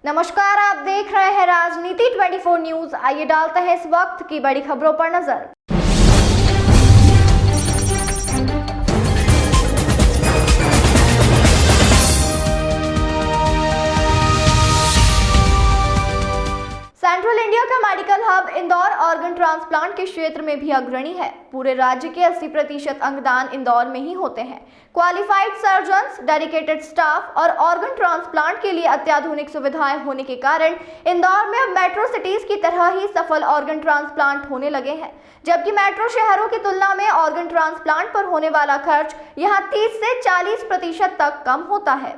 नमस्कार, आप देख रहे हैं राजनीति 24 न्यूज। आइए डालते हैं इस वक्त की बड़ी खबरों पर नजर। सेंट्रल इंडिया का medical hub Indore organ transplant के क्षेत्र में भी अग्रणी है। पूरे राज्य के 80% अंगदान इंदौर में ही होते हैं। क्वालिफाइड सर्जन्स, डेडिकेटेड स्टाफ और ऑर्गन ट्रांसप्लांट के लिए अत्याधुनिक सुविधाएं होने के कारण इंदौर में अब मेट्रो सिटीज की तरह ही सफल ऑर्गन ट्रांसप्लांट होने लगे हैं। जबकि मेट्रो शहरों की तुलना में ऑर्गन ट्रांसप्लांट पर होने वाला खर्च यहाँ 30 से 40% तक कम होता है।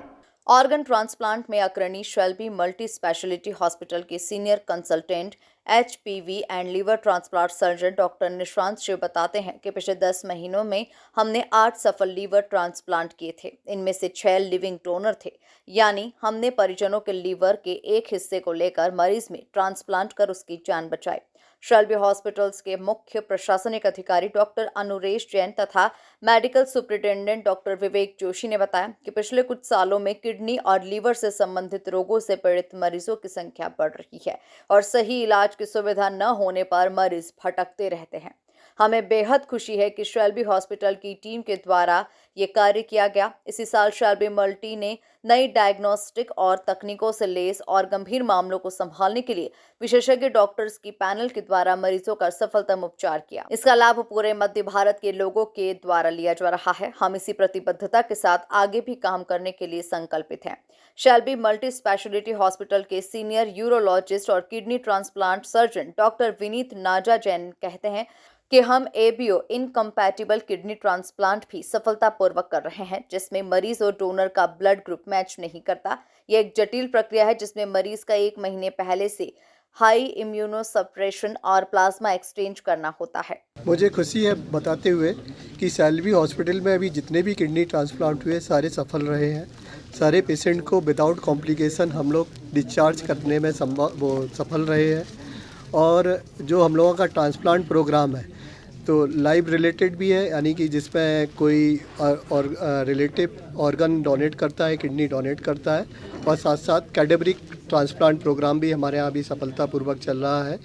ऑर्गन ट्रांसप्लांट में अग्रणी शेल्बी मल्टी स्पेशलिटी हॉस्पिटल के senior consultant HPV and liver transplant surgeon doctor Nishant Shiv बताते हैं कि पिछले 10 महीनों में हमने 8 सफल लीवर ट्रांसप्लांट किए थे। इनमें से 6 लिविंग डोनर थे, यानी हमने परिजनों के लीवर के एक हिस्से को लेकर मरीज में ट्रांसप्लांट कर उसकी जान बचाई। शेल्बी हॉस्पिटल्स के मुख्य प्रशासनिक अधिकारी डॉक्टर अनुरेश जैन तथा medical superintendent doctor Vivek Joshi ने बताया कि पिछले कुछ सालों में किडनी और लीवर से संबंधित रोगों से पीड़ित मरीजों की संख्या बढ़ रही है और सही इलाज की सुविधा न होने पर मरीज भटकते रहते हैं। हमें बेहद खुशी है कि शेल्बी हॉस्पिटल की टीम के द्वारा ये कार्य किया गया। इसी साल शेल्बी मल्टी ने नई डायग्नोस्टिक और तकनीकों से लैस और गंभीर मामलों को संभालने के लिए विशेषज्ञ डॉक्टर्स की पैनल के द्वारा मरीजों का सफलतम उपचार किया। इसका लाभ पूरे मध्य भारत के लोगों के द्वारा लिया जा रहा है। हम इसी प्रतिबद्धता के साथ आगे भी काम करने के लिए संकल्पित हैं। शेल्बी मल्टी स्पेशलिटी हॉस्पिटल के सीनियर यूरोलॉजिस्ट और kidney transplant surgeon doctor Vineet नाजा जैन कहते हैं कि हम ABO इनकम्पैटिबल किडनी ट्रांसप्लांट भी सफलतापूर्वक कर रहे हैं, जिसमें मरीज और डोनर का ब्लड ग्रुप मैच नहीं करता। यह एक जटिल प्रक्रिया है जिसमें मरीज का 1 महीने पहले से हाई इम्यूनोसप्रेशन और प्लाज्मा एक्सचेंज करना होता है। मुझे खुशी है बताते हुए कि शेल्बी हॉस्पिटल में अभी जितने भी किडनी ट्रांसप्लांट हुए सारे सफल रहे हैं। सारे पेशेंट को विदाउट कॉम्प्लिकेशन हम लोग डिस्चार्ज करने में सफल रहे हैं। और जो हम लोगों का ट्रांसप्लांट प्रोग्राम है तो लाइव रिलेटेड भी है, यानी कि जिसमें कोई और रिलेटिव ऑर्गन डोनेट करता है, किडनी डोनेट करता है, और साथ साथ कैडेवरिक ट्रांसप्लांट प्रोग्राम भी हमारे यहाँ भी सफलतापूर्वक चल रहा है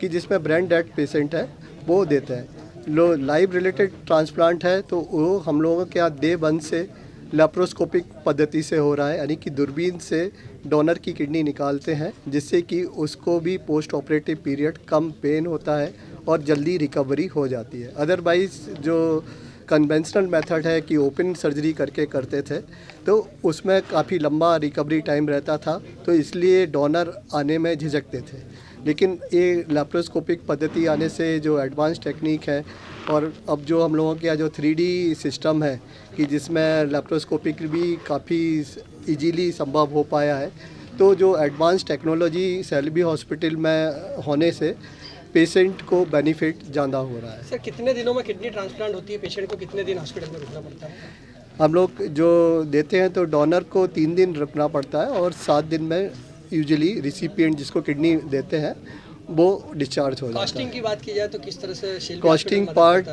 कि जिसमें ब्रेन डेड पेशेंट है वो देते हैं। लाइव रिलेटेड ट्रांसप्लांट है तो वो हम लोगों के यहाँ डे 1 से लेप्रोस्कोपिक पद्धति से हो रहा है, यानी कि दूरबीन से डोनर की किडनी निकालते हैं, जिससे कि उसको भी पोस्ट ऑपरेटिव पीरियड कम पेन होता है और जल्दी रिकवरी हो जाती है। अदरवाइज़ जो कन्वेंशनल मेथड है कि ओपन सर्जरी करके करते थे तो उसमें काफ़ी लंबा रिकवरी टाइम रहता था, तो इसलिए डोनर आने में झिझकते थे। लेकिन ये लेप्रोस्कोपिक पद्धति आने से जो एडवांस टेक्निक है और अब जो हम लोगों के यहाँ जो 3D सिस्टम है कि जिसमें लेप्रोस्कोपिक भी काफ़ी इजीली संभव हो पाया है, तो जो एडवांस टेक्नोलॉजी शेल्बी हॉस्पिटल में होने से पेशेंट को बेनिफिट ज़्यादा हो रहा है। सर, कितने दिनों में किडनी ट्रांसप्लांट होती है? पेशेंट को कितने दिन हॉस्पिटल में रुकना पड़ता है? हम लोग जो देते हैं तो डोनर को 3 दिन रुकना पड़ता है और 7 दिन में यूजुअली रिसिपिएंट जिसको किडनी देते हैं वो डिस्चार्ज हो जाता है। कॉस्टिंग की बात की जाए तो किस तरह से शेल्बी कॉस्टिंग पार्ट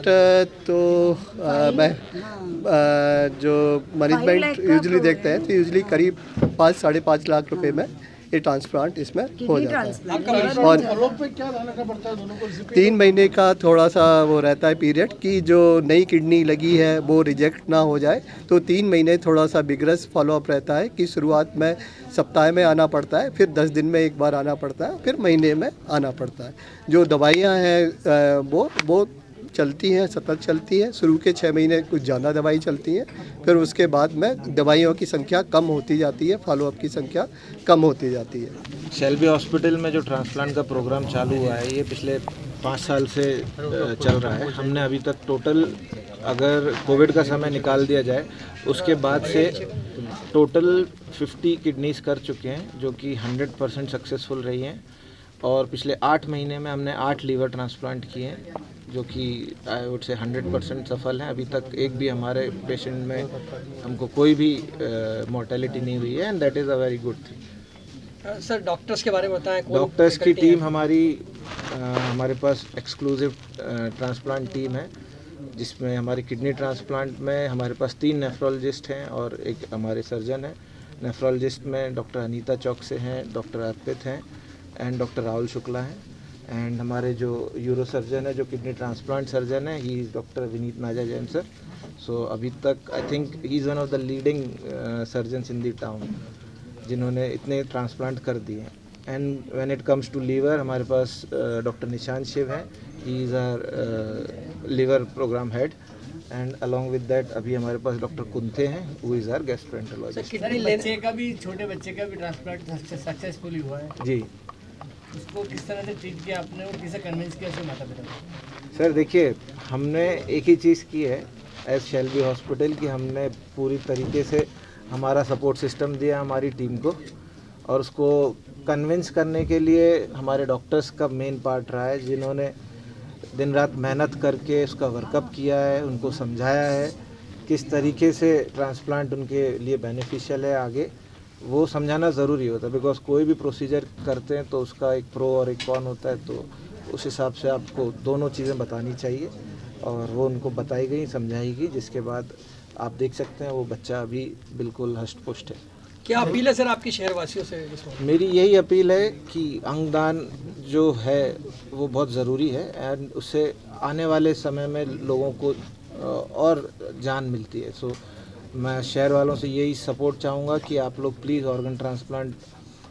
तो मैं जो मैनेजमेंट यूजुअली देखते हैं तो यूजुअली करीब 5-5.5 लाख रुपए में ये ट्रांसप्लांट इसमें हो जाता है। और 3 महीने का थोड़ा सा वो रहता है पीरियड कि जो नई किडनी लगी है वो रिजेक्ट ना हो जाए, तो 3 महीने थोड़ा सा बिगरस फॉलोअप रहता है कि शुरुआत में सप्ताह में आना पड़ता है, फिर 10 दिन में एक बार आना पड़ता है, फिर महीने में आना पड़ता है। जो दवाइयाँ हैं वो चलती हैं, सतत चलती हैं। शुरू के 6 महीने कुछ ज़्यादा दवाई चलती हैं, फिर उसके बाद में दवाइयों की संख्या कम होती जाती है, फॉलोअप की संख्या कम होती जाती है। शेल्बी हॉस्पिटल में जो ट्रांसप्लांट का प्रोग्राम चालू हुआ है ये पिछले 5 साल से चल रहा है। हमने अभी तक टोटल, अगर कोविड का समय निकाल दिया जाए, उसके बाद से टोटल 50 किडनीज कर चुके हैं, जो कि 100% सक्सेसफुल रही हैं। और पिछले 8 महीने में हमने 8 लीवर ट्रांसप्लांट किए हैं, जो कि आई वुड से 100% सफल हैं। अभी तक एक भी हमारे पेशेंट में हमको कोई भी मोर्टेलिटी नहीं हुई है, and that is a very good thing. Sir, doctors के बारे में बताएं। डॉक्टर्स की टीम हमारे पास एक्सक्लूसिव ट्रांसप्लांट टीम है, जिसमें हमारी किडनी ट्रांसप्लांट में हमारे पास 3 नेफ्रोलॉजिस्ट हैं और एक हमारे सर्जन हैं। नेफ्रोलॉजिस्ट में डॉक्टर अनीता चौक से हैं, डॉक्टर अर्पित हैं एंड डॉक्टर राहुल शुक्ला हैं। एंड हमारे जो यूरो सर्जन है, जो किडनी ट्रांसप्लांट सर्जन है, ही इज़ डॉक्टर विनीत नाजा जैन सर। सो अभी तक I think he is one of the leading surgeons in the town जिन्होंने इतने ट्रांसप्लांट कर दिए। And when it comes to liver, हमारे पास डॉक्टर निशांत शिव हैं, he is our liver programme head. And along with that अभी हमारे पास डॉक्टर कुंथे हैं, हु इज़ आवर गैस्ट्रोएंटरोलॉजिस्ट। बच्चे का भी ट्रांसप्लांट सक्सेसफुली हुआ है। जी उसको किस तरह से ट्रीट किया आपने और किसे कन्विंस किया उसके माता पिता को? सर देखिए, हमने एक ही चीज़ की है एज शेल्बी हॉस्पिटल कि हमने पूरी तरीके से हमारा सपोर्ट सिस्टम दिया हमारी टीम को, और उसको कन्विंस करने के लिए हमारे डॉक्टर्स का मेन पार्ट रहा है, जिन्होंने दिन रात मेहनत करके उसका वर्कअप किया है, उनको समझाया है किस तरीके से ट्रांसप्लांट उनके लिए बेनिफिशियल है। आगे वो समझाना ज़रूरी होता है, बिकॉज कोई भी प्रोसीजर करते हैं तो उसका एक प्रो और एक कॉन होता है, तो उस हिसाब से आपको दोनों चीज़ें बतानी चाहिए, और वो उनको बताई गई, समझाई गई, जिसके बाद आप देख सकते हैं वो बच्चा अभी बिल्कुल हष्ट पुष्ट है। क्या अपील है सर आपकी शहरवासियों से इस वक्त? मेरी यही अपील है कि अंगदान जो है वो बहुत ज़रूरी है, एंड उससे आने वाले समय में लोगों को और जान मिलती है। सो मैं शहर वालों से यही सपोर्ट चाहूँगा कि आप लोग प्लीज़ ऑर्गन ट्रांसप्लांट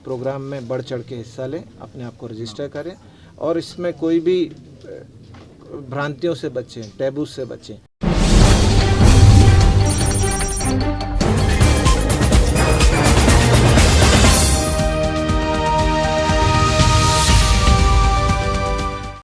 प्रोग्राम में बढ़ चढ़ के हिस्सा लें, अपने आप को रजिस्टर करें, और इसमें कोई भी भ्रांतियों से बचें, टैबू से बचें।